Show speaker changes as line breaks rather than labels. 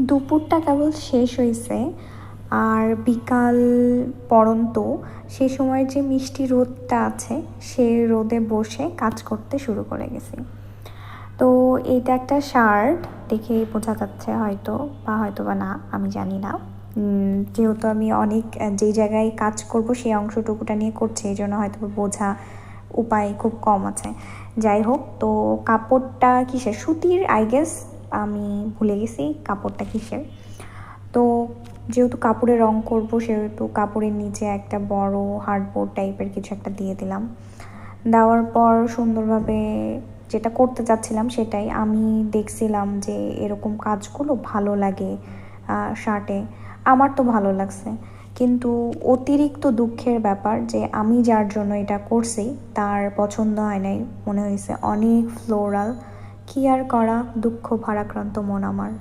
দুপুরটা কেবল শেষ হয়েছে, আর বিকাল পড়ন্ত সে সময়ের যে মিষ্টি রোদটা আছে সে রোদে বসে কাজ করতে শুরু করে গেছি। তো এটা একটা শার্ট, দেখে বোঝা যাচ্ছে হয়তো বা না, আমি জানি না। যেহেতু আমি অনেক যেই জায়গায় কাজ করব সেই অংশটুকুটা নিয়ে করছি, এই জন্য হয়তো বোঝা উপায় খুব কম আছে। যাই হোক, তো কাপড়টা কিসের, সুতির আই গেস, আমি ভুলে গেছি কাপড়টা কিসের। তো যেহেতু কাপড়ে রং করব সেহেতু কাপড়ের নিচে একটা বড় হার্ডবোর্ড টাইপের কিছু একটা দিয়ে দিলাম। দেওয়ার পর সুন্দরভাবে যেটা করতে চাচ্ছিলাম সেটাই আমি দেখছিলাম যে এরকম কাজগুলো ভালো লাগে শার্টে, আমার তো ভালো লাগছে। কিন্তু অতিরিক্ত দুঃখের ব্যাপার যে আমি যার জন্য এটা করছি তার পছন্দ হয় নাই, মনে হয়েছে অনেক ফ্লোরাল। কি আর করা, দুঃখ ভারাক্রান্ত মন আমার।